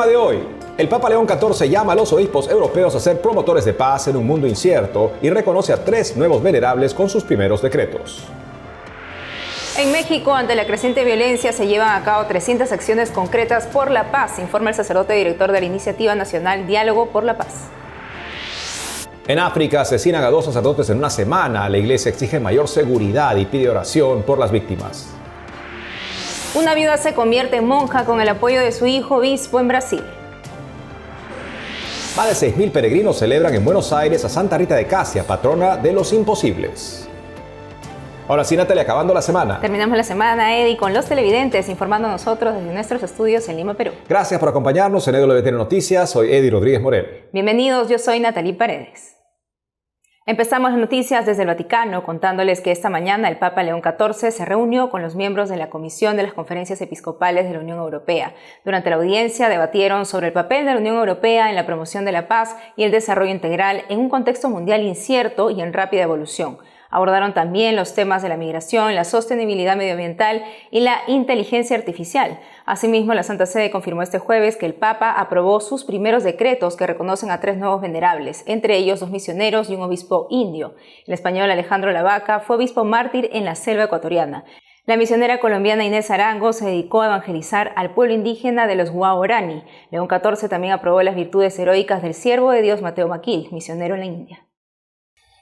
tema de hoy. El Papa León XIV llama a los obispos europeos a ser promotores de paz en un mundo incierto y reconoce a 3 nuevos venerables con sus primeros decretos. En México, ante la creciente violencia, se llevan a cabo 300 acciones concretas por la paz, informa el sacerdote director de la Iniciativa Nacional Diálogo por la Paz. En África asesinan a 2 sacerdotes en una semana. La iglesia exige mayor seguridad y pide oración por las víctimas. Una viuda se convierte en monja con el apoyo de su hijo obispo en Brasil. Más de 6.000 peregrinos celebran en Buenos Aires a Santa Rita de Casia, patrona de los imposibles. Ahora sí, Natalia, acabando la semana. Terminamos la semana, Eddie, con los televidentes, informando a nosotros desde nuestros estudios en Lima, Perú. Gracias por acompañarnos en EWTN Noticias. Soy Eddie Rodríguez Morel. Bienvenidos, yo soy Natalie Paredes. Empezamos las noticias desde el Vaticano, contándoles que esta mañana el Papa León XIV se reunió con los miembros de la Comisión de las Conferencias Episcopales de la Unión Europea. Durante la audiencia debatieron sobre el papel de la Unión Europea en la promoción de la paz y el desarrollo integral en un contexto mundial incierto y en rápida evolución. Abordaron también los temas de la migración, la sostenibilidad medioambiental y la inteligencia artificial. Asimismo, la Santa Sede confirmó este jueves que el Papa aprobó sus primeros decretos que reconocen a 3 nuevos venerables, entre ellos 2 misioneros y un obispo indio. El español Alejandro Lavaca fue obispo mártir en la selva ecuatoriana. La misionera colombiana Inés Arango se dedicó a evangelizar al pueblo indígena de los Guaorani. León XIV también aprobó las virtudes heroicas del siervo de Dios Mateo Maquil, misionero en la India.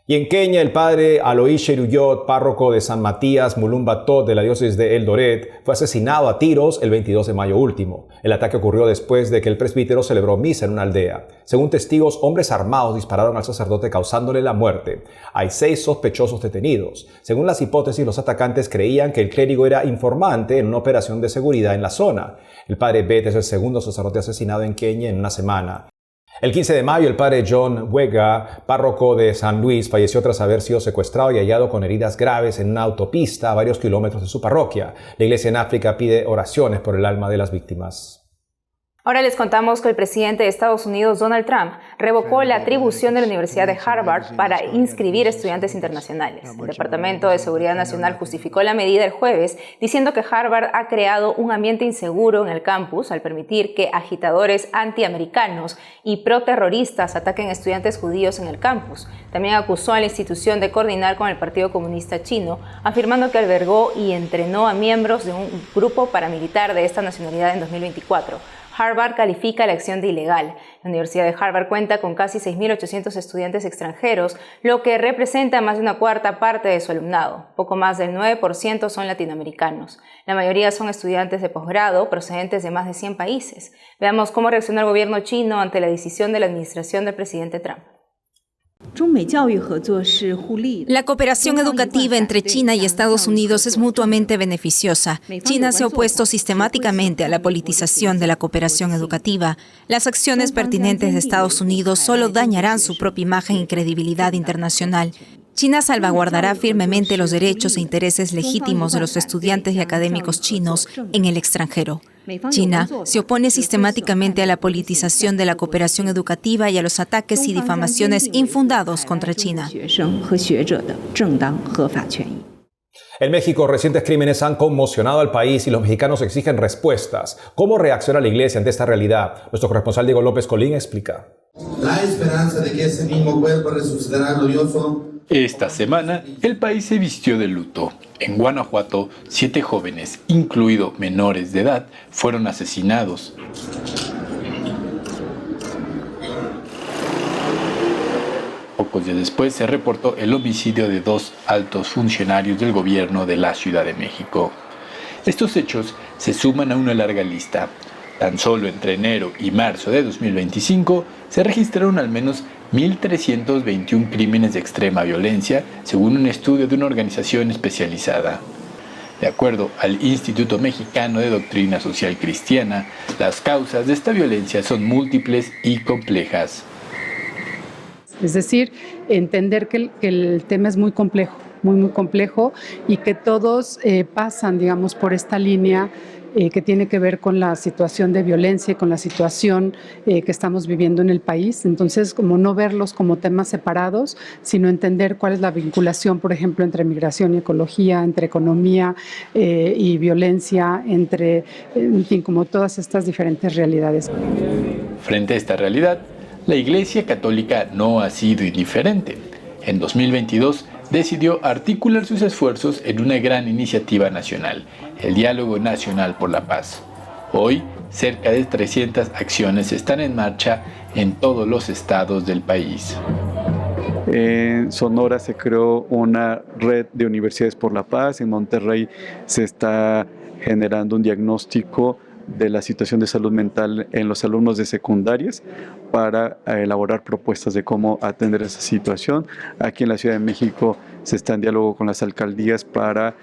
Y en Kenia, el padre Alois Cheruyot, párroco de San Matías Mulumbatot de la diócesis de Eldoret, fue asesinado a tiros el 22 de mayo último. El ataque ocurrió después de que el presbítero celebró misa en una aldea. Según testigos, hombres armados dispararon al sacerdote causándole la muerte. Hay 6 sospechosos detenidos. Según las hipótesis, los atacantes creían que el clérigo era informante en una operación de seguridad en la zona. El padre Bet es el segundo sacerdote asesinado en Kenia en una semana. El 15 de mayo, el padre John Wega, párroco de San Luis, falleció tras haber sido secuestrado y hallado con heridas graves en una autopista a varios kilómetros de su parroquia. La iglesia en África pide oraciones por el alma de las víctimas. Ahora les contamos que el presidente de Estados Unidos, Donald Trump, revocó la atribución de la Universidad de Harvard para inscribir estudiantes internacionales. El Departamento de Seguridad Nacional justificó la medida el jueves, diciendo que Harvard ha creado un ambiente inseguro en el campus al permitir que agitadores antiamericanos y proterroristas ataquen a estudiantes judíos en el campus. También acusó a la institución de coordinar con el Partido Comunista Chino, afirmando que albergó y entrenó a miembros de un grupo paramilitar de esta nacionalidad en 2024. Harvard califica la acción de ilegal. La Universidad de Harvard cuenta con casi 6.800 estudiantes extranjeros, lo que representa más de una cuarta parte de su alumnado. Poco más del 9% son latinoamericanos. La mayoría son estudiantes de posgrado procedentes de más de 100 países. Veamos cómo reaccionó el gobierno chino ante la decisión de la administración del presidente Trump. La cooperación educativa entre China y Estados Unidos es mutuamente beneficiosa. China se ha opuesto sistemáticamente a la politización de la cooperación educativa. Las acciones pertinentes de Estados Unidos solo dañarán su propia imagen y credibilidad internacional. China salvaguardará firmemente los derechos e intereses legítimos de los estudiantes y académicos chinos en el extranjero. China se opone sistemáticamente a la politización de la cooperación educativa y a los ataques y difamaciones infundados contra China. En México, recientes crímenes han conmocionado al país y los mexicanos exigen respuestas. ¿Cómo reacciona la iglesia ante esta realidad? Nuestro corresponsal Diego López Colín explica. La esperanza de que ese mismo cuerpo resucitará glorioso. Esta semana, el país se vistió de luto. En Guanajuato, 7 jóvenes, incluidos menores de edad, fueron asesinados. Pocos días después se reportó el homicidio de 2 altos funcionarios del gobierno de la Ciudad de México. Estos hechos se suman a una larga lista. Tan solo entre enero y marzo de 2025 se registraron al menos 1.321 crímenes de extrema violencia, según un estudio de una organización especializada. De acuerdo al Instituto Mexicano de Doctrina Social Cristiana, las causas de esta violencia son múltiples y complejas. Es decir, entender que el tema es muy complejo, muy complejo, y que todos pasan, digamos, por esta línea que tiene que ver con la situación de violencia y con la situación que estamos viviendo en el país. Entonces, como no verlos como temas separados, sino entender cuál es la vinculación, por ejemplo, entre migración y ecología, entre economía y violencia, entre, en fin, como todas estas diferentes realidades. Frente a esta realidad, la Iglesia Católica no ha sido indiferente. En 2022 decidió articular sus esfuerzos en una gran iniciativa nacional, el Diálogo Nacional por la Paz. Hoy, cerca de 300 acciones están en marcha en todos los estados del país. En Sonora se creó una red de universidades por la paz, en Monterrey se está generando un diagnóstico de la situación de salud mental en los alumnos de secundarias para elaborar propuestas de cómo atender esa situación. Aquí en la Ciudad de México se está en diálogo con las alcaldías para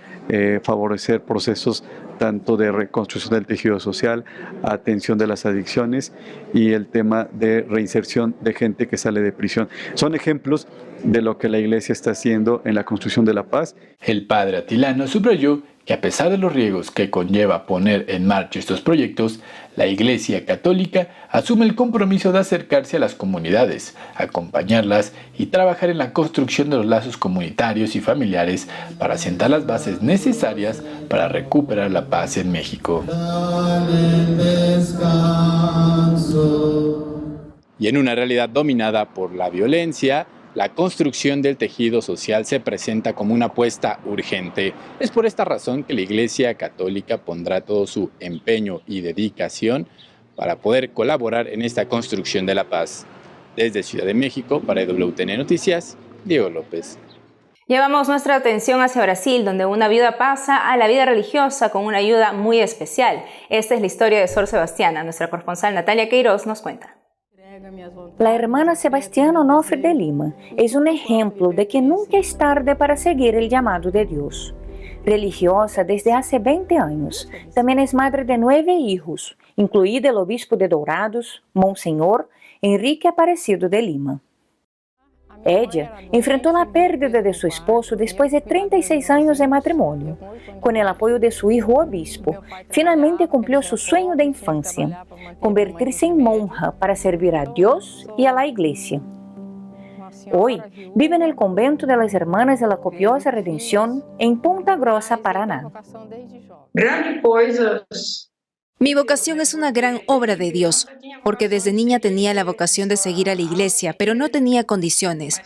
favorecer procesos tanto de reconstrucción del tejido social, atención de las adicciones y el tema de reinserción de gente que sale de prisión. Son ejemplos de lo que la Iglesia está haciendo en la construcción de la paz. El padre Atilano subrayó que a pesar de los riesgos que conlleva poner en marcha estos proyectos, la Iglesia Católica asume el compromiso de acercarse a las comunidades, acompañarlas y trabajar en la construcción de los lazos comunitarios y familiares para sentar las bases necesarias para recuperar la paz en México. Y en una realidad dominada por la violencia, la construcción del tejido social se presenta como una apuesta urgente. Es por esta razón que la Iglesia Católica pondrá todo su empeño y dedicación para poder colaborar en esta construcción de la paz. Desde Ciudad de México, para EWTN Noticias, Diego López. Llevamos nuestra atención hacia Brasil, donde una viuda pasa a la vida religiosa con una ayuda muy especial. Esta es la historia de Sor Sebastiana. Nuestra corresponsal Natalia Queiroz nos cuenta. La hermana Sebastiana Onofre de Lima es un ejemplo de que nunca es tarde para seguir el llamado de Dios. Religiosa desde hace 20 años, también es madre de 9 hijos, incluido el obispo de Dourados, Monseñor Enrique Aparecido de Lima. Ella enfrentó la pérdida de su esposo después de 36 años de matrimonio. Con el apoyo de su hijo obispo, finalmente cumplió su sueño de infancia, convertirse en monja para servir a Dios y a la Iglesia. Hoy vive en el convento de las Hermanas de la Copiosa Redención en Ponta Grossa, Paraná. Mi vocación es una gran obra de Dios, porque desde niña tenía la vocación de seguir a la iglesia, pero no tenía condiciones.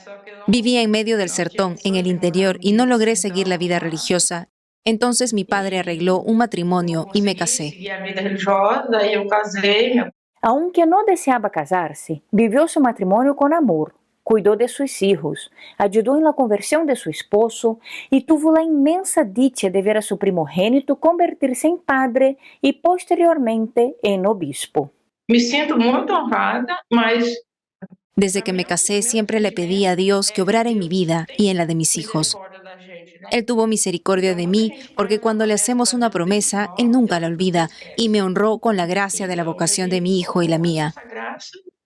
Vivía en medio del sertón, en el interior, y no logré seguir la vida religiosa. Entonces mi padre arregló un matrimonio y me casé. Aunque no deseaba casarse, vivió su matrimonio con amor. Cuidó de sus hijos, ayudó en la conversión de su esposo y tuvo la inmensa dicha de ver a su primogénito convertirse en padre y posteriormente en obispo. Me siento muy honrada, mas... Desde que me casé siempre le pedí a Dios que obrara en mi vida y en la de mis hijos. Él tuvo misericordia de mí porque cuando le hacemos una promesa, Él nunca la olvida y me honró con la gracia de la vocación de mi hijo y la mía.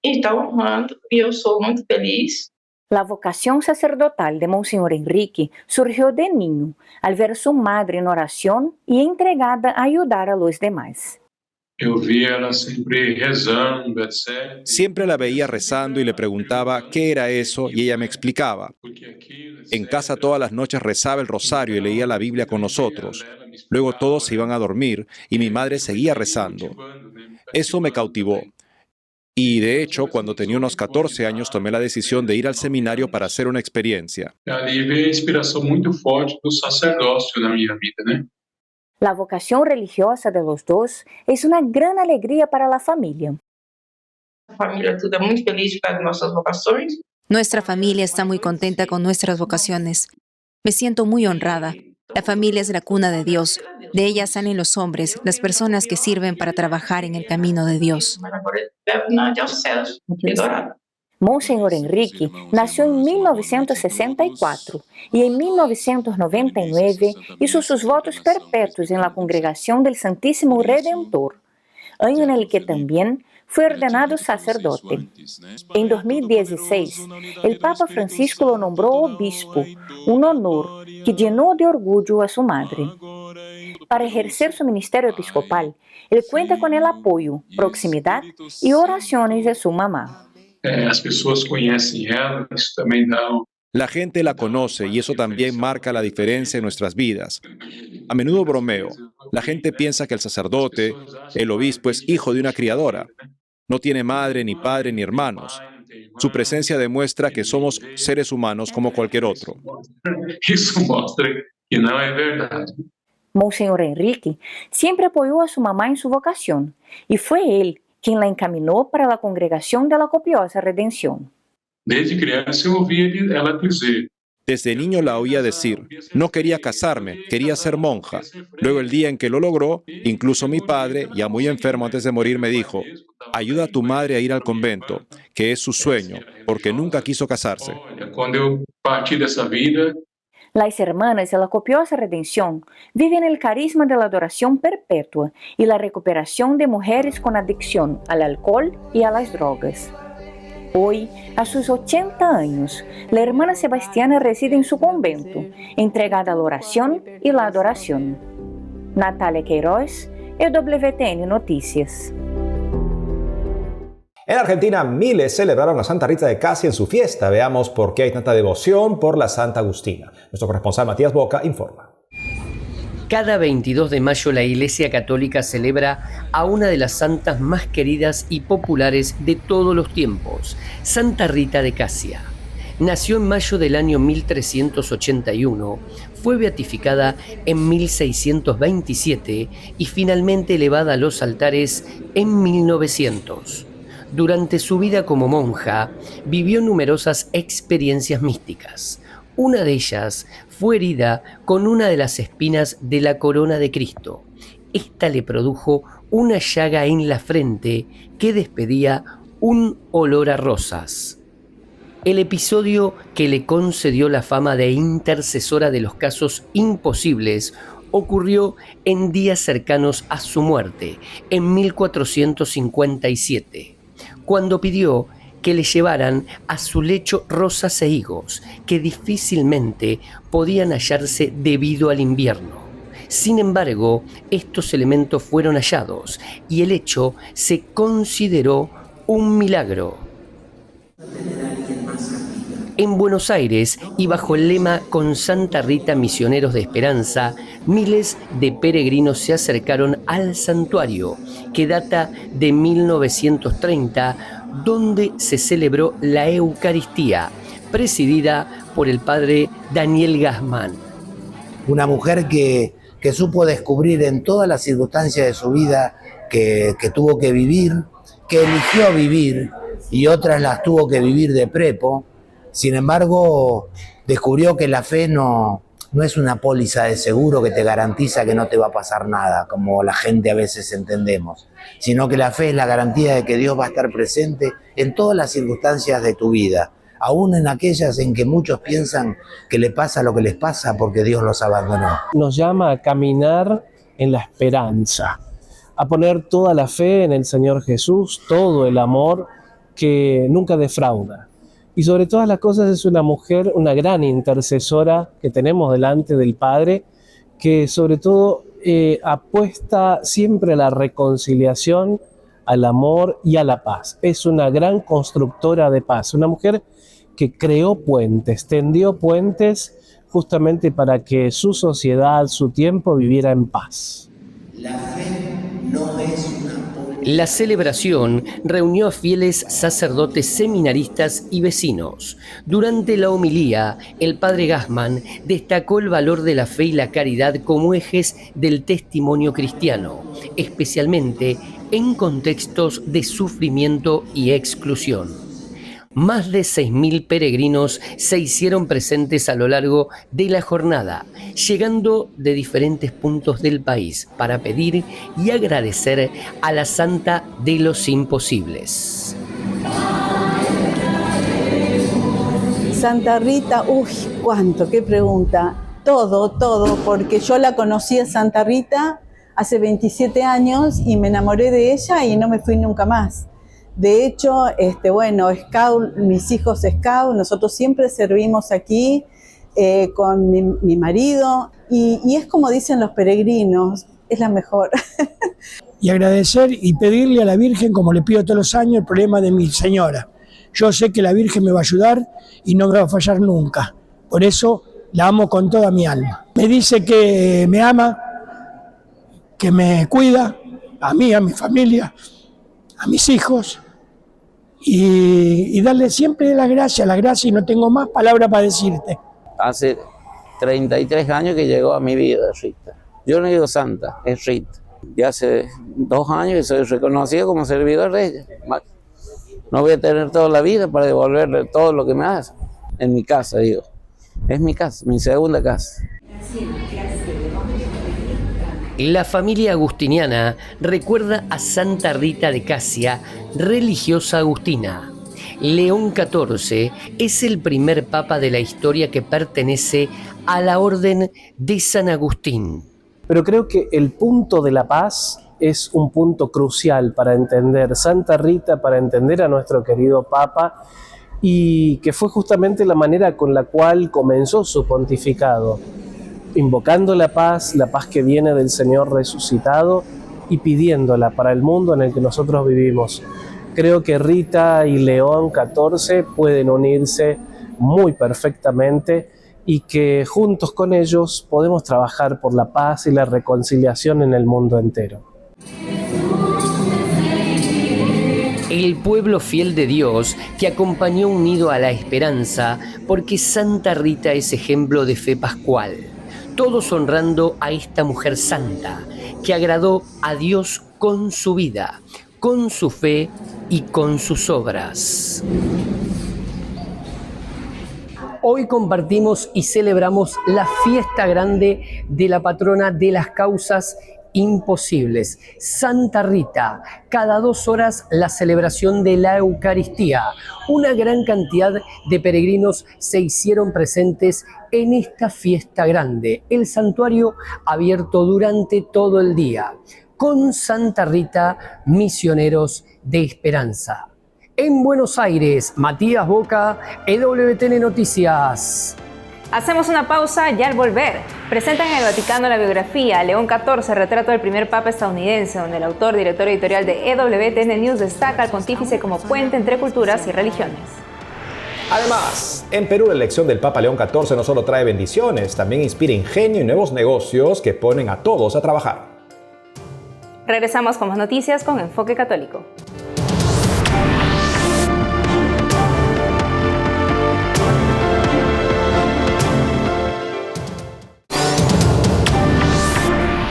Está honrando y yo soy muy feliz. La vocación sacerdotal de Monseñor Enrique surgió de niño, al ver a su madre en oración y entregada a ayudar a los demás. Siempre la veía rezando y le preguntaba qué era eso y ella me explicaba. En casa todas las noches rezaba el rosario y leía la Biblia con nosotros. Luego todos se iban a dormir y mi madre seguía rezando. Eso me cautivó. Y de hecho, cuando tenía unos 14 años, tomé la decisión de ir al seminario para hacer una experiencia. La vocación religiosa de los dos es una gran alegría para la familia. La familia está muy feliz con nuestras vocaciones. Nuestra familia está muy contenta con nuestras vocaciones. Me siento muy honrada. La familia es la cuna de Dios. De ella salen los hombres, las personas que sirven para trabajar en el camino de Dios. Monseñor Enrique nació en 1964 y en 1999 hizo sus votos perpetuos en la Congregación del Santísimo Redentor, año en el que también fue ordenado sacerdote. En 2016, el Papa Francisco lo nombró obispo, un honor que llenó de orgullo a su madre. Para ejercer su ministerio episcopal, él cuenta con el apoyo, proximidad y oraciones de su mamá. As pessoas conhecem ela, isso também dá. La gente la conoce y eso también marca la diferencia en nuestras vidas. A menudo bromeo. La gente piensa que el sacerdote, el obispo, es hijo de una criadora. No tiene madre, ni padre, ni hermanos. Su presencia demuestra que somos seres humanos como cualquier otro. Isso mostra que não é verdade. Monseñor Enrique siempre apoyó a su mamá en su vocación y fue él quien la encaminó para la congregación de la Copiosa Redención. Desde criança eu ouvia ela dizer. Desde niño la oía decir, no quería casarme, quería ser monja. Luego el día en que lo logró, incluso mi padre, ya muy enfermo antes de morir, me dijo, ayuda a tu madre a ir al convento, que es su sueño, porque nunca quiso casarse. Quando eu parti dessa vida, Las hermanas de la Copiosa Redención viven el carisma de la adoración perpetua y la recuperación de mujeres con adicción al alcohol y a las drogas. Hoy, a sus 80 años, la hermana Sebastiana reside en su convento, entregada a la oración y la adoración. Natalia Queiroz, EWTN Noticias. En Argentina, miles celebraron a Santa Rita de Casia en su fiesta. Veamos por qué hay tanta devoción por la Santa Agustina. Nuestro corresponsal Matías Boca informa. Cada 22 de mayo la Iglesia Católica celebra a una de las santas más queridas y populares de todos los tiempos, Santa Rita de Casia. Nació en mayo del año 1381, fue beatificada en 1627 y finalmente elevada a los altares en 1900. Durante su vida como monja, vivió numerosas experiencias místicas. Una de ellas fue herida con una de las espinas de la corona de Cristo. Esta le produjo una llaga en la frente que despedía un olor a rosas. El episodio que le concedió la fama de intercesora de los casos imposibles ocurrió en días cercanos a su muerte, en 1457. Cuando pidió que le llevaran a su lecho rosas e higos, que difícilmente podían hallarse debido al invierno. Sin embargo, estos elementos fueron hallados y el hecho se consideró un milagro. En Buenos Aires, y bajo el lema Con Santa Rita Misioneros de Esperanza, miles de peregrinos se acercaron al santuario, que data de 1930, donde se celebró la Eucaristía, presidida por el padre Daniel Gassman. Una mujer que supo descubrir en todas las circunstancias de su vida que tuvo que vivir, que eligió vivir, y otras las tuvo que vivir de prepo. Sin embargo, descubrió que la fe no es una póliza de seguro que te garantiza que no te va a pasar nada, como la gente a veces entendemos, sino que la fe es la garantía de que Dios va a estar presente en todas las circunstancias de tu vida, aún en aquellas en que muchos piensan que le pasa lo que les pasa porque Dios los abandonó. Nos llama a caminar en la esperanza, a poner toda la fe en el Señor Jesús, todo el amor que nunca defrauda. Y sobre todas las cosas es una mujer, una gran intercesora que tenemos delante del Padre, que sobre todo apuesta siempre a la reconciliación, al amor y a la paz. Es una gran constructora de paz, una mujer que creó puentes, tendió puentes justamente para que su sociedad, su tiempo viviera en paz. La fe no es una La celebración reunió a fieles sacerdotes, seminaristas y vecinos. Durante la homilía, el padre Gassman destacó el valor de la fe y la caridad como ejes del testimonio cristiano, especialmente en contextos de sufrimiento y exclusión. Más de 6.000 peregrinos se hicieron presentes a lo largo de la jornada, llegando de diferentes puntos del país para pedir y agradecer a la Santa de los Imposibles. Santa Rita, uy, cuánto, qué pregunta. Todo, porque yo la conocí a Santa Rita hace 27 años y me enamoré de ella y no me fui nunca más. De hecho, scout, mis hijos scout, nosotros siempre servimos aquí. con mi marido, y es como dicen los peregrinos, es la mejor. Y agradecer y pedirle a la Virgen, como le pido todos los años, el problema de mi señora. Yo sé que la Virgen me va a ayudar y no me va a fallar nunca. Por eso la amo con toda mi alma. Me dice que me ama, que me cuida, a mí, a mi familia, a mis hijos, y darle siempre la gracia, y no tengo más palabras para decirte. Hace 33 años que llegó a mi vida Rita. Yo no digo santa, es Rita. Y hace 2 años que soy reconocido como servidor de ella. No voy a tener toda la vida para devolverle todo lo que me hace. En mi casa, digo. Es mi casa, mi segunda casa. La familia agustiniana recuerda a Santa Rita de Casia, religiosa agustina. León XIV es el primer papa de la historia que pertenece a la Orden de San Agustín. Pero creo que el punto de la paz es un punto crucial para entender Santa Rita, para entender a nuestro querido Papa, y que fue justamente la manera con la cual comenzó su pontificado, invocando la paz que viene del Señor resucitado y pidiéndola para el mundo en el que nosotros vivimos. Creo que Rita y León XIV pueden unirse muy perfectamente y que juntos con ellos podemos trabajar por la paz y la reconciliación en el mundo entero. El pueblo fiel de Dios que acompañó unido a la esperanza, porque Santa Rita es ejemplo de fe pascual. Todos honrando a esta mujer santa, que agradó a Dios con su vida, con su fe y con sus obras. Hoy compartimos y celebramos la fiesta grande de la patrona de las causas imposibles, Santa Rita. Cada 2 horas la celebración de la Eucaristía. Una gran cantidad de peregrinos se hicieron presentes en esta fiesta grande. El santuario abierto durante todo el día. Con Santa Rita, misioneros de esperanza. En Buenos Aires, Matías Boca, EWTN Noticias. Hacemos una pausa y al volver, presentan en el Vaticano la biografía León XIV, retrato del primer papa estadounidense, donde el autor, director editorial de EWTN News, destaca al pontífice como puente entre culturas y religiones. Además, en Perú la elección del Papa León XIV no solo trae bendiciones, también inspira ingenio y nuevos negocios que ponen a todos a trabajar. Regresamos con más noticias con Enfoque Católico.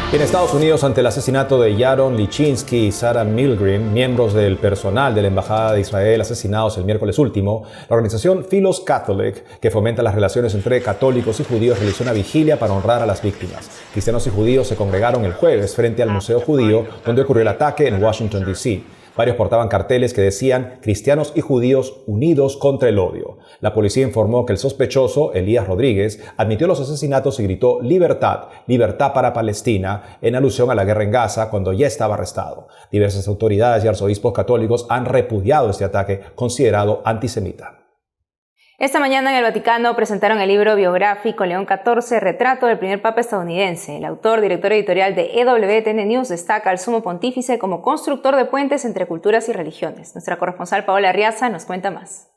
En Estados Unidos, ante el asesinato de Yaron Lichinsky y Sarah Milgrim, miembros del personal de la Embajada de Israel asesinados el miércoles último, la organización Philos Catholic, que fomenta las relaciones entre católicos y judíos, realizó una vigilia para honrar a las víctimas. Cristianos y judíos se congregaron el jueves frente al Museo Judío, donde ocurrió el ataque en Washington, D.C. Varios portaban carteles que decían cristianos y judíos unidos contra el odio. La policía informó que el sospechoso, Elías Rodríguez, admitió los asesinatos y gritó libertad, libertad para Palestina, en alusión a la guerra en Gaza cuando ya estaba arrestado. Diversas autoridades y arzobispos católicos han repudiado este ataque considerado antisemita. Esta mañana en el Vaticano presentaron el libro biográfico León XIV, retrato del primer papa estadounidense. El autor, director editorial de EWTN News, destaca al sumo pontífice como constructor de puentes entre culturas y religiones. Nuestra corresponsal Paola Arriaza nos cuenta más.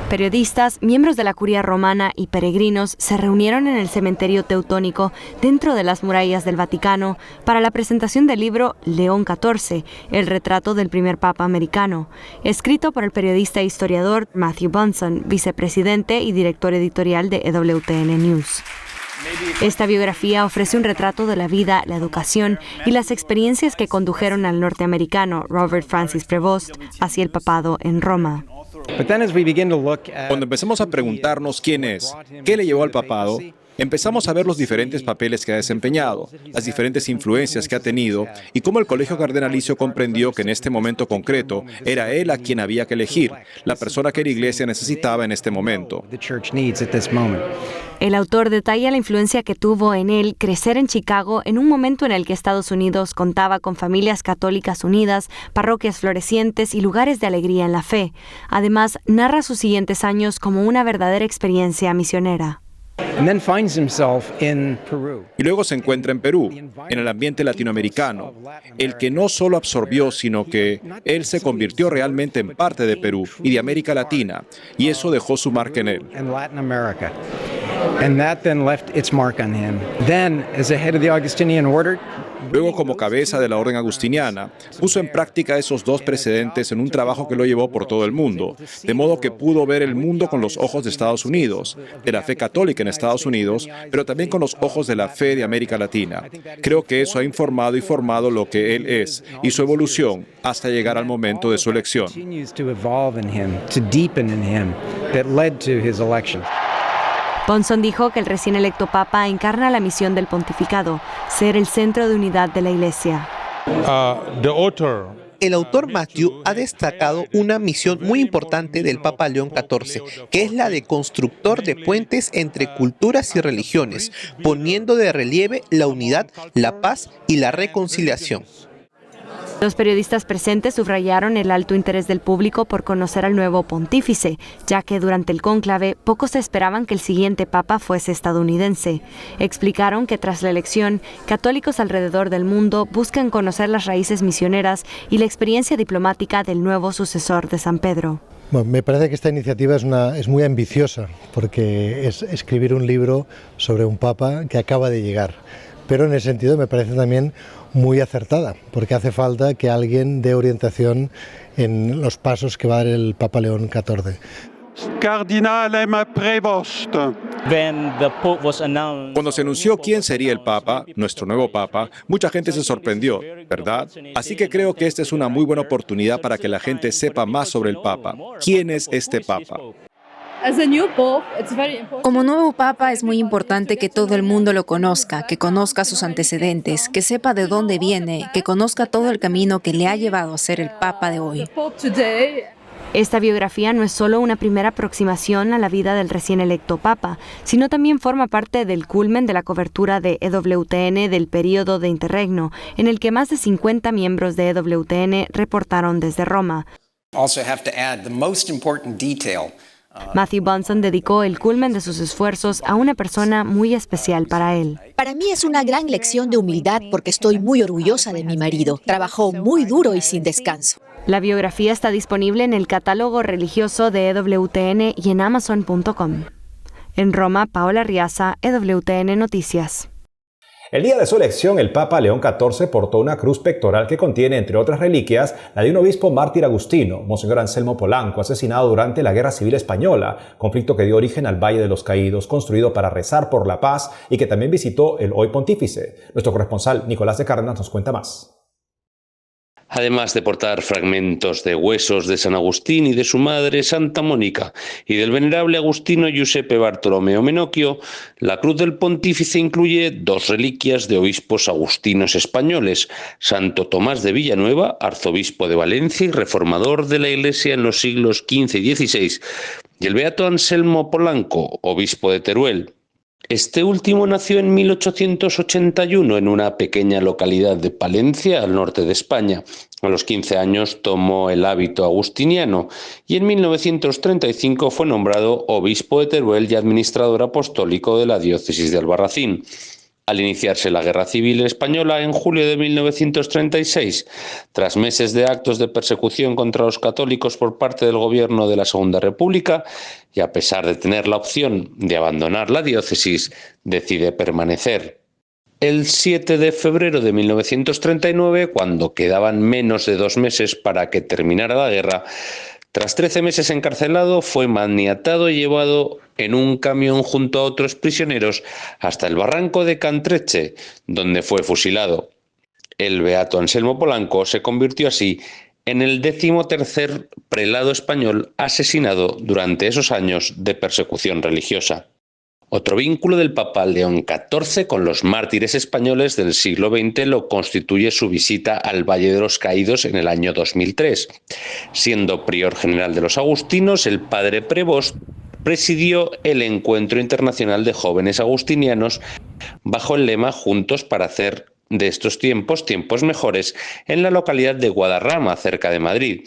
Periodistas, miembros de la curia romana y peregrinos se reunieron en el cementerio teutónico dentro de las murallas del Vaticano para la presentación del libro León XIV, el retrato del primer papa americano, escrito por el periodista e historiador Matthew Bunson, vicepresidente y director editorial de EWTN News. Esta biografía ofrece un retrato de la vida, la educación y las experiencias que condujeron al norteamericano Robert Francis Prevost hacia el papado en Roma. Cuando empecemos a preguntarnos quién es, qué le llevó al papado, Empezamos a ver los diferentes papeles que ha desempeñado, las diferentes influencias que ha tenido y cómo el Colegio Cardenalicio comprendió que en este momento concreto era él a quien había que elegir, la persona que la Iglesia necesitaba en este momento. El autor detalla la influencia que tuvo en él crecer en Chicago en un momento en el que Estados Unidos contaba con familias católicas unidas, parroquias florecientes y lugares de alegría en la fe. Además, narra sus siguientes años como una verdadera experiencia misionera. Y luego se encuentra en Perú, en el ambiente latinoamericano, el que no solo absorbió, sino que él se convirtió realmente en parte de Perú y de América Latina, y eso dejó su marca en él. Luego, como cabeza de la Orden Agustiniana, puso en práctica esos dos precedentes en un trabajo que lo llevó por todo el mundo, de modo que pudo ver el mundo con los ojos de Estados Unidos, de la fe católica en Estados Unidos, pero también con los ojos de la fe de América Latina. Creo que eso ha informado y formado lo que él es y su evolución hasta llegar al momento de su elección. Ponson dijo que el recién electo Papa encarna la misión del pontificado, ser el centro de unidad de la Iglesia. El autor Matthew ha destacado una misión muy importante del Papa León XIV, que es la de constructor de puentes entre culturas y religiones, poniendo de relieve la unidad, la paz y la reconciliación. Los periodistas presentes subrayaron el alto interés del público por conocer al nuevo pontífice, ya que durante el cónclave pocos esperaban que el siguiente papa fuese estadounidense. Explicaron que tras la elección, católicos alrededor del mundo buscan conocer las raíces misioneras y la experiencia diplomática del nuevo sucesor de San Pedro. Bueno, me parece que esta iniciativa es muy ambiciosa, porque es escribir un libro sobre un papa que acaba de llegar. Pero en ese sentido me parece también muy acertada, porque hace falta que alguien dé orientación en los pasos que va a dar el Papa León XIV. Cuando se anunció quién sería el Papa, nuestro nuevo Papa, mucha gente se sorprendió, ¿verdad? Así que creo que esta es una muy buena oportunidad para que la gente sepa más sobre el Papa. ¿Quién es este Papa? Como nuevo papa es muy importante que todo el mundo lo conozca, que conozca sus antecedentes, que sepa de dónde viene, que conozca todo el camino que le ha llevado a ser el papa de hoy. Esta biografía no es solo una primera aproximación a la vida del recién electo papa, sino también forma parte del culmen de la cobertura de EWTN del período de interregno, en el que más de 50 miembros de EWTN reportaron desde Roma. Matthew Bunson dedicó el culmen de sus esfuerzos a una persona muy especial para él. Para mí es una gran lección de humildad porque estoy muy orgullosa de mi marido. Trabajó muy duro y sin descanso. La biografía está disponible en el catálogo religioso de EWTN y en Amazon.com. En Roma, Paola Riaza, EWTN Noticias. El día de su elección, el Papa León XIV portó una cruz pectoral que contiene, entre otras reliquias, la de un obispo mártir agustino, Monseñor Anselmo Polanco, asesinado durante la Guerra Civil Española, conflicto que dio origen al Valle de los Caídos, construido para rezar por la paz y que también visitó el hoy pontífice. Nuestro corresponsal Nicolás de Cárdenas nos cuenta más. Además de portar fragmentos de huesos de San Agustín y de su madre Santa Mónica y del venerable agustino Giuseppe Bartolomeo Menocchio, la cruz del pontífice incluye dos reliquias de obispos agustinos españoles: Santo Tomás de Villanueva, arzobispo de Valencia y reformador de la Iglesia en los siglos XV y XVI, y el beato Anselmo Polanco, obispo de Teruel. Este último nació en 1881 en una pequeña localidad de Palencia, al norte de España. A los 15 años tomó el hábito agustiniano y en 1935 fue nombrado obispo de Teruel y administrador apostólico de la diócesis de Albarracín. Al iniciarse la Guerra Civil Española en julio de 1936, tras meses de actos de persecución contra los católicos por parte del gobierno de la Segunda República, y a pesar de tener la opción de abandonar la diócesis, decide permanecer. El 7 de febrero de 1939, cuando quedaban menos de 2 meses para que terminara la guerra, tras 13 meses encarcelado, fue maniatado y llevado en un camión junto a otros prisioneros hasta el barranco de Cantreche, donde fue fusilado. El beato Anselmo Polanco se convirtió así en el 13º prelado español asesinado durante esos años de persecución religiosa. Otro vínculo del Papa León XIV con los mártires españoles del siglo XX lo constituye su visita al Valle de los Caídos en el año 2003. Siendo prior general de los agustinos, el padre Prevost presidió el Encuentro Internacional de Jóvenes Agustinianos bajo el lema Juntos para hacer de estos tiempos mejores en la localidad de Guadarrama, cerca de Madrid.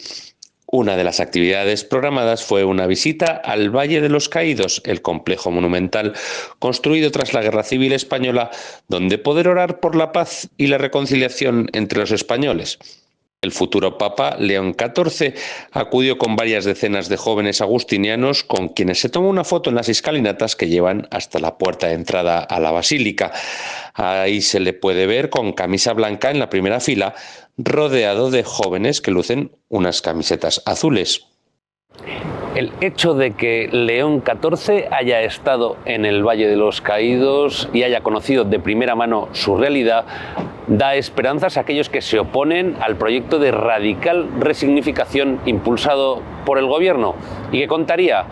Una de las actividades programadas fue una visita al Valle de los Caídos, el complejo monumental construido tras la Guerra Civil Española, donde poder orar por la paz y la reconciliación entre los españoles. El futuro Papa León XIV acudió con varias decenas de jóvenes agustinianos con quienes se tomó una foto en las escalinatas que llevan hasta la puerta de entrada a la basílica. Ahí se le puede ver con camisa blanca en la primera fila, rodeado de jóvenes que lucen unas camisetas azules. El hecho de que León XIV haya estado en el Valle de los Caídos y haya conocido de primera mano su realidad da esperanzas a aquellos que se oponen al proyecto de radical resignificación impulsado por el gobierno y que contaría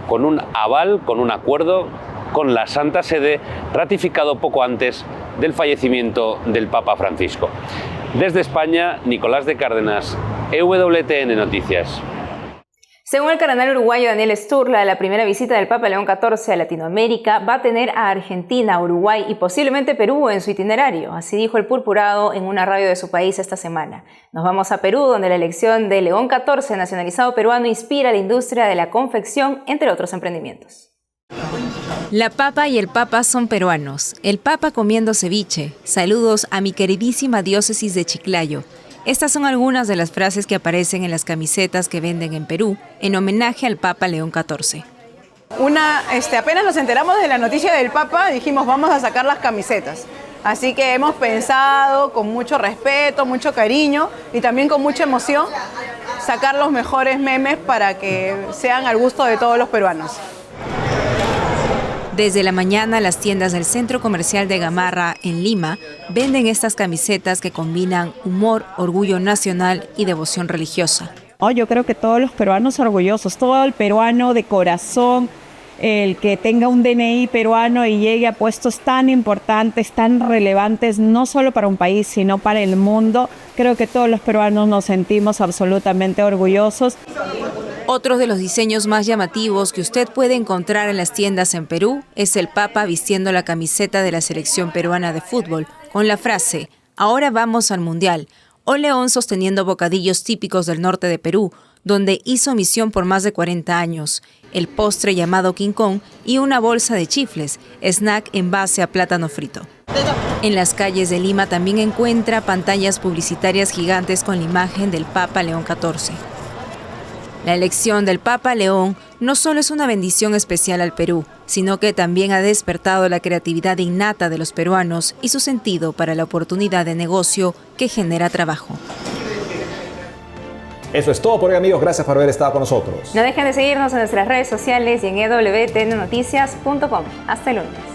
con un aval, con un acuerdo con la Santa Sede ratificado poco antes del fallecimiento del Papa Francisco. Desde España, Nicolás de Cárdenas, EWTN Noticias. Según el cardenal uruguayo Daniel Sturla, la primera visita del Papa León XIV a Latinoamérica va a tener a Argentina, Uruguay y posiblemente Perú en su itinerario. Así dijo el purpurado en una radio de su país esta semana. Nos vamos a Perú, donde la elección de León XIV, nacionalizado peruano, inspira a la industria de la confección, entre otros emprendimientos. La Papa y el Papa son peruanos. El Papa comiendo ceviche. Saludos a mi queridísima diócesis de Chiclayo. Estas son algunas de las frases que aparecen en las camisetas que venden en Perú en homenaje al Papa León XIV. Apenas nos enteramos de la noticia del Papa, dijimos vamos a sacar las camisetas. Así que hemos pensado con mucho respeto, mucho cariño y también con mucha emoción sacar los mejores memes para que sean al gusto de todos los peruanos. Desde la mañana, las tiendas del Centro Comercial de Gamarra, en Lima, venden estas camisetas que combinan humor, orgullo nacional y devoción religiosa. Yo creo que todos los peruanos orgullosos, todo el peruano de corazón, el que tenga un DNI peruano y llegue a puestos tan importantes, tan relevantes, no solo para un país, sino para el mundo, creo que todos los peruanos nos sentimos absolutamente orgullosos. Otro de los diseños más llamativos que usted puede encontrar en las tiendas en Perú es el Papa vistiendo la camiseta de la selección peruana de fútbol con la frase «Ahora vamos al Mundial», o León sosteniendo bocadillos típicos del norte de Perú, donde hizo misión por más de 40 años, el postre llamado King Kong y una bolsa de chifles, snack en base a plátano frito. En las calles de Lima también encuentra pantallas publicitarias gigantes con la imagen del Papa León XIV. La elección del Papa León no solo es una bendición especial al Perú, sino que también ha despertado la creatividad innata de los peruanos y su sentido para la oportunidad de negocio que genera trabajo. Eso es todo por hoy, amigos. Gracias por haber estado con nosotros. No dejen de seguirnos en nuestras redes sociales y en ewtnnoticias.com. Hasta el lunes.